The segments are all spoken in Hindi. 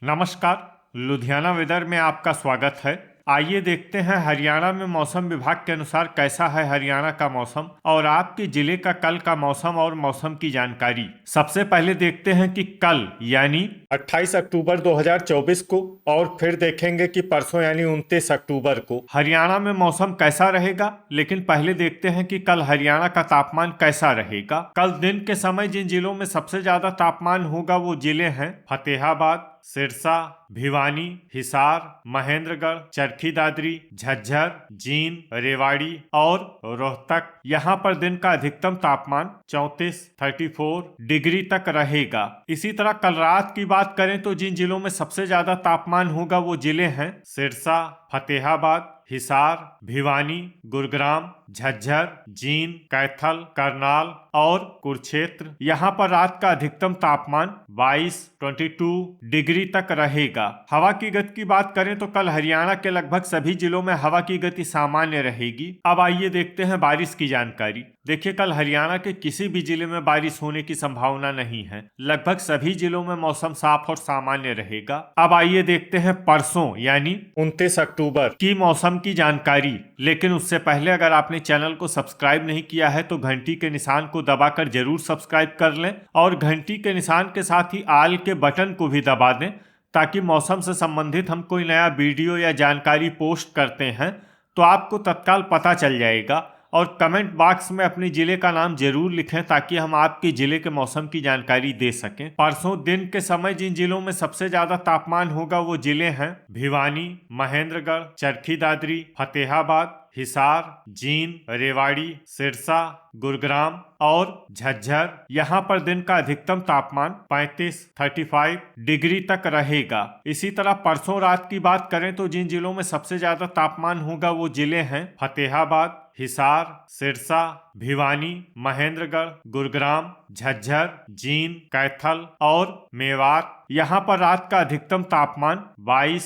नमस्कार। लुधियाना वेदर में आपका स्वागत है। आइए देखते हैं हरियाणा में मौसम विभाग के अनुसार कैसा है हरियाणा का मौसम और आपके जिले का कल का मौसम और मौसम की जानकारी। सबसे पहले देखते हैं कि कल यानी 28 अक्टूबर 2024 को और फिर देखेंगे कि परसों यानी 29 अक्टूबर को हरियाणा में मौसम कैसा रहेगा। लेकिन पहले देखते हैं कि कल हरियाणा का तापमान कैसा रहेगा। कल दिन के समय जिन जिलों में सबसे ज्यादा तापमान होगा वो जिले हैं फतेहाबाद, सिरसा, भिवानी, हिसार, महेंद्रगढ़, चरखी दादरी, झज्जर, जींद, रेवाड़ी और रोहतक। यहाँ पर दिन का अधिकतम तापमान 34 डिग्री तक रहेगा। इसी तरह कल रात की बात करें तो जिन जिलों में सबसे ज्यादा तापमान होगा वो जिले हैं सिरसा, फतेहाबाद, हिसार, भिवानी, गुरुग्राम, झज्जर, जींद, कैथल, करनाल और कुरुक्षेत्र। यहाँ पर रात का अधिकतम तापमान 22 डिग्री तक रहेगा। हवा की गति की बात करें तो कल हरियाणा के लगभग सभी जिलों में हवा की गति सामान्य रहेगी। अब आइए देखते हैं बारिश की जानकारी। देखिए, कल हरियाणा के किसी भी जिले में बारिश होने की संभावना नहीं है। लगभग सभी जिलों में मौसम साफ और सामान्य रहेगा। अब आइए देखते हैं परसों यानी 29 अक्टूबर की मौसम की जानकारी। लेकिन उससे पहले अगर आपने चैनल को सब्सक्राइब नहीं किया है तो घंटी के निशान को दबाकर जरूर सब्सक्राइब कर लें और घंटी के निशान के साथ ही आल के बटन को भी दबा दें ताकि मौसम से संबंधित हम कोई नया वीडियो या जानकारी पोस्ट करते हैं तो आपको तत्काल पता चल जाएगा। और कमेंट बॉक्स में अपने जिले का नाम जरूर लिखें ताकि हम आपके जिले के मौसम की जानकारी दे सकें। परसों दिन के समय जिन जिलों में सबसे ज्यादा तापमान होगा वो जिले हैं भिवानी, महेंद्रगढ़, चरखी दादरी, फतेहाबाद, हिसार, जींद, रेवाड़ी, सिरसा, गुरुग्राम और झज्जर। यहाँ पर दिन का अधिकतम तापमान 35 डिग्री तक रहेगा। इसी तरह परसों रात की बात करें तो जिन जिलों में सबसे ज्यादा तापमान होगा वो जिले हैं फतेहाबाद, हिसार, सिरसा, भिवानी, महेंद्रगढ़, गुरुग्राम, झज्जर, जींद, कैथल और मेवात। यहाँ पर रात का अधिकतम तापमान 22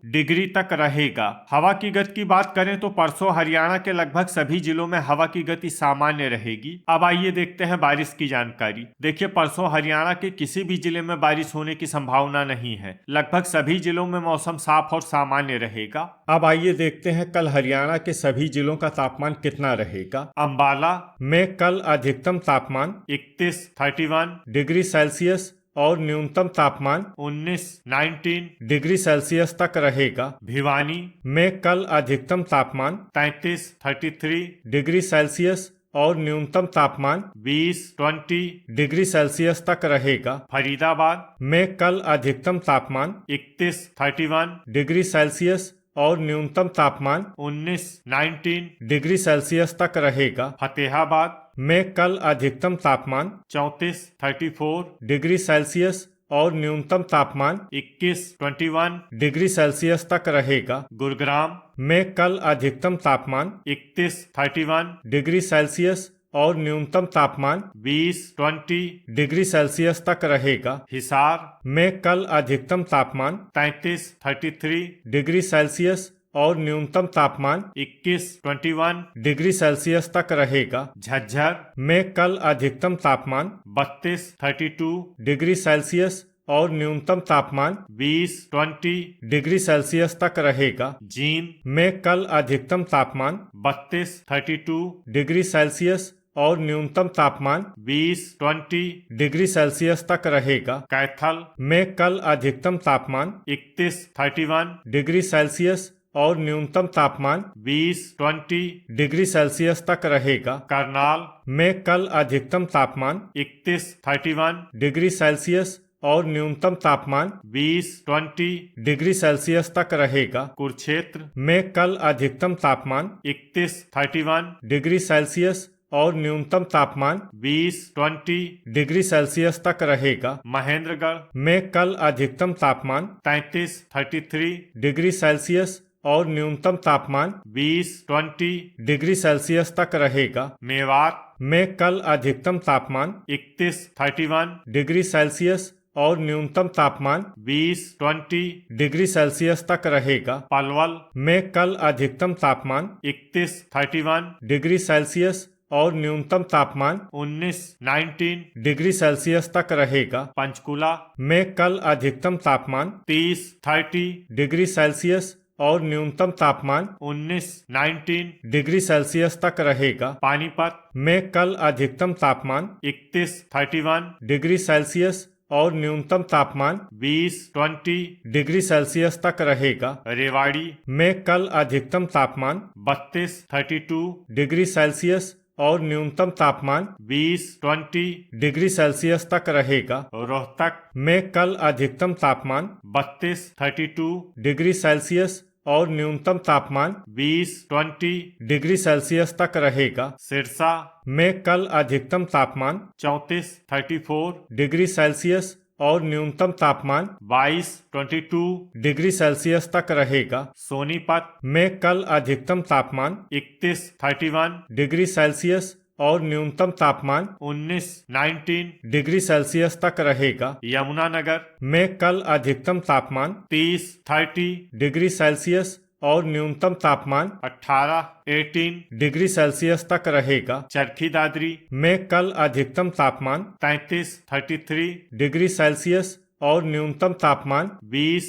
डिग्री तक रहेगा। हवा की गति की बात करें तो परसों हरियाणा के लगभग सभी जिलों में हवा की गति सामान्य रहेगी। अब आइए देखते हैं बारिश की जानकारी। देखिए, परसों हरियाणा के किसी भी जिले में बारिश होने की संभावना नहीं है। लगभग सभी जिलों में मौसम साफ और सामान्य रहेगा। अब आइए देखते हैं कल हरियाणा के सभी जिलों का तापमान कितना रहेगा। अंबाला में कल अधिकतम तापमान 31 डिग्री सेल्सियस और न्यूनतम तापमान 19 डिग्री सेल्सियस तक रहेगा। भिवानी में कल अधिकतम तापमान 33 डिग्री सेल्सियस और न्यूनतम तापमान 20 डिग्री सेल्सियस तक रहेगा। फरीदाबाद में कल अधिकतम तापमान 31 डिग्री सेल्सियस और न्यूनतम तापमान 19 डिग्री सेल्सियस तक रहेगा। फतेहाबाद में कल अधिकतम तापमान 34 डिग्री सेल्सियस और न्यूनतम तापमान 21 डिग्री सेल्सियस तक रहेगा। गुरुग्राम में कल अधिकतम तापमान 31 डिग्री सेल्सियस और न्यूनतम तापमान 20 डिग्री सेल्सियस तक रहेगा। हिसार में कल अधिकतम तापमान 33 डिग्री सेल्सियस और न्यूनतम तापमान 21 डिग्री सेल्सियस तक रहेगा। झज्जर में कल अधिकतम तापमान 32 डिग्री सेल्सियस और न्यूनतम तापमान 20 डिग्री सेल्सियस तक रहेगा। जींद में कल अधिकतम तापमान 32 डिग्री सेल्सियस और न्यूनतम तापमान 20 डिग्री सेल्सियस तक रहेगा। कैथल में कल अधिकतम तापमान 31 डिग्री सेल्सियस और न्यूनतम तापमान 20 डिग्री सेल्सियस तक रहेगा। करनाल में कल अधिकतम तापमान 31 डिग्री सेल्सियस और न्यूनतम तापमान 20 डिग्री सेल्सियस तक रहेगा। कुरुक्षेत्र में कल अधिकतम तापमान 31 डिग्री सेल्सियस और न्यूनतम तापमान 20 डिग्री सेल्सियस तक रहेगा। महेंद्रगढ़ में कल अधिकतम तापमान 33 डिग्री सेल्सियस और न्यूनतम तापमान 20 डिग्री सेल्सियस तक रहेगा। मेवात में कल अधिकतम तापमान 31 डिग्री सेल्सियस और न्यूनतम तापमान 20 डिग्री सेल्सियस तक रहेगा। पलवल में कल अधिकतम तापमान 31 डिग्री सेल्सियस और न्यूनतम तापमान 19 डिग्री सेल्सियस तक रहेगा। पंचकुला में कल अधिकतम तापमान 30 डिग्री सेल्सियस और न्यूनतम तापमान 19 डिग्री सेल्सियस तक रहेगा। पानीपत में कल अधिकतम तापमान 31 डिग्री सेल्सियस और न्यूनतम तापमान 20 डिग्री सेल्सियस तक रहेगा। रेवाड़ी में कल अधिकतम तापमान 32 डिग्री सेल्सियस और न्यूनतम तापमान 20 डिग्री सेल्सियस तक रहेगा। रोहतक में कल अधिकतम तापमान 32 डिग्री सेल्सियस और न्यूनतम तापमान 20 डिग्री सेल्सियस तक रहेगा। सिरसा में कल अधिकतम तापमान 34 डिग्री सेल्सियस और न्यूनतम तापमान 22 डिग्री सेल्सियस तक रहेगा। सोनीपत में कल अधिकतम तापमान 31 डिग्री सेल्सियस और न्यूनतम तापमान 19 डिग्री सेल्सियस तक रहेगा। यमुनानगर में कल अधिकतम तापमान 30 डिग्री सेल्सियस और न्यूनतम तापमान 18 डिग्री सेल्सियस तक रहेगा। चरखी दादरी में कल अधिकतम तापमान 33 डिग्री सेल्सियस और न्यूनतम तापमान 20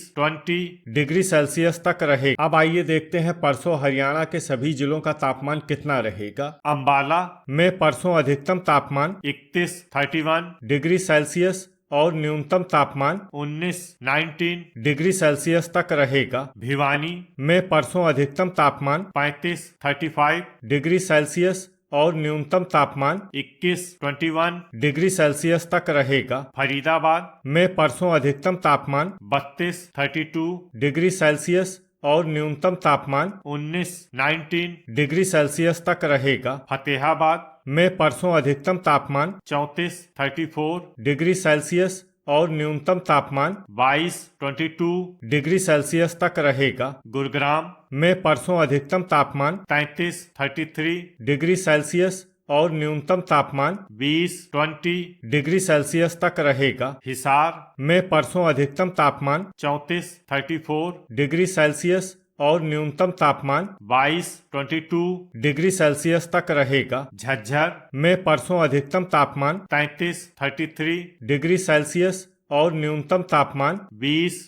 डिग्री सेल्सियस तक रहेगा। अब आइए देखते हैं परसों हरियाणा के सभी जिलों का तापमान कितना रहेगा। अंबाला में परसों अधिकतम तापमान 31 डिग्री सेल्सियस और न्यूनतम तापमान 19 डिग्री सेल्सियस तक रहेगा। भिवानी में परसों अधिकतम तापमान 35 डिग्री सेल्सियस और न्यूनतम तापमान 21 डिग्री सेल्सियस तक रहेगा। फरीदाबाद में परसों अधिकतम तापमान 32 डिग्री सेल्सियस और न्यूनतम तापमान 19 डिग्री सेल्सियस तक रहेगा। फतेहाबाद में परसों अधिकतम तापमान 34 डिग्री सेल्सियस और न्यूनतम तापमान 22 डिग्री सेल्सियस तक रहेगा। गुरुग्राम में परसों अधिकतम तापमान 33 डिग्री सेल्सियस और न्यूनतम तापमान 20 डिग्री सेल्सियस तक रहेगा। हिसार में परसों अधिकतम तापमान 34 डिग्री सेल्सियस और न्यूनतम तापमान 22 डिग्री सेल्सियस तक रहेगा। झज्जर में परसों अधिकतम तापमान 33 डिग्री सेल्सियस और न्यूनतम तापमान 20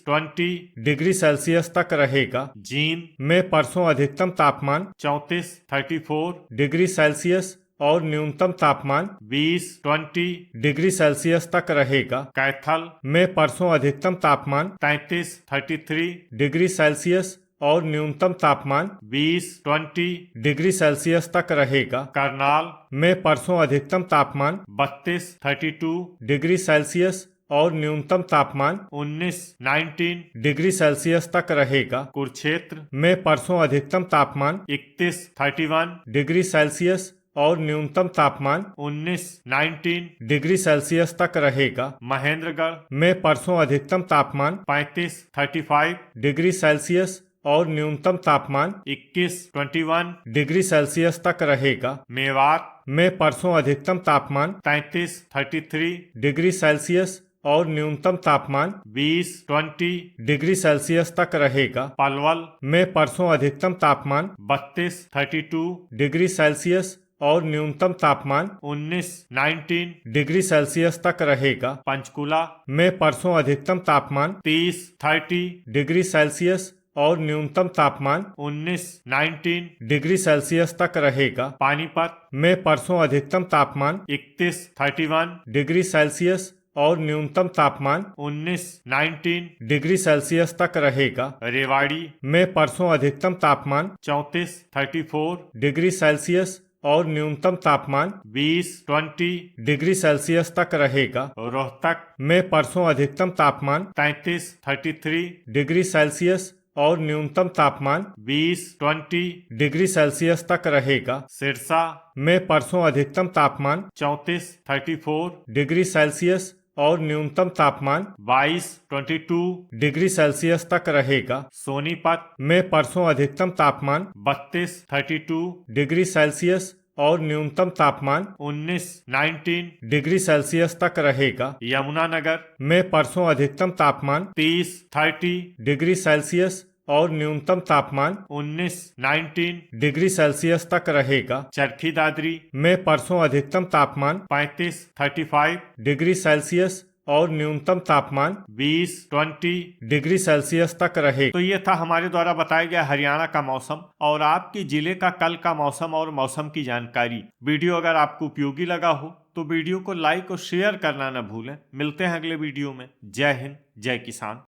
डिग्री सेल्सियस तक रहेगा। जींद में परसों अधिकतम तापमान 34 डिग्री सेल्सियस और न्यूनतम तापमान 20 डिग्री सेल्सियस तक रहेगा। कैथल में परसों अधिकतम तापमान 33 डिग्री सेल्सियस और न्यूनतम तापमान 20 डिग्री सेल्सियस तक रहेगा। करनाल में परसों अधिकतम तापमान 32 डिग्री सेल्सियस और न्यूनतम तापमान 19 डिग्री सेल्सियस तक रहेगा। कुरुक्षेत्र में परसों अधिकतम तापमान 31 डिग्री सेल्सियस और न्यूनतम तापमान 19 डिग्री सेल्सियस तक रहेगा। महेंद्रगढ़ में परसों अधिकतम तापमान 35 डिग्री सेल्सियस और न्यूनतम तापमान 21 डिग्री सेल्सियस तक रहेगा। मेवात में परसों अधिकतम तापमान 33 डिग्री सेल्सियस और न्यूनतम तापमान 20 डिग्री सेल्सियस तक रहेगा। पलवल में परसों अधिकतम तापमान 32 डिग्री सेल्सियस और न्यूनतम तापमान 19 डिग्री सेल्सियस तक रहेगा। पंचकुला में परसों अधिकतम तापमान 30 डिग्री सेल्सियस और न्यूनतम तापमान 19 डिग्री सेल्सियस तक रहेगा। पानीपत में परसों अधिकतम तापमान 31 डिग्री सेल्सियस और न्यूनतम तापमान 19 डिग्री सेल्सियस तक रहेगा। रेवाड़ी में परसों अधिकतम तापमान 34 डिग्री सेल्सियस और न्यूनतम तापमान 20 डिग्री सेल्सियस तक रहेगा। रोहतक में परसों अधिकतम तापमान 33 डिग्री सेल्सियस और न्यूनतम तापमान 20 डिग्री सेल्सियस तक रहेगा। सिरसा में परसों अधिकतम तापमान 34 डिग्री सेल्सियस और न्यूनतम तापमान 22 डिग्री सेल्सियस तक रहेगा। सोनीपत में परसों अधिकतम तापमान 32 डिग्री सेल्सियस और न्यूनतम तापमान 19 डिग्री सेल्सियस तक रहेगा। यमुनानगर में परसों अधिकतम तापमान 30 डिग्री सेल्सियस और न्यूनतम तापमान 19 डिग्री सेल्सियस तक रहेगा। चरखी दादरी में परसों अधिकतम तापमान 35 डिग्री सेल्सियस और न्यूनतम तापमान 20 डिग्री सेल्सियस तक रहे। तो ये था हमारे द्वारा बताया गया हरियाणा का मौसम और आपके जिले का कल का मौसम और मौसम की जानकारी। वीडियो अगर आपको उपयोगी लगा हो तो वीडियो को लाइक और शेयर करना न भूलें। मिलते हैं अगले वीडियो में। जय हिंद, जय किसान।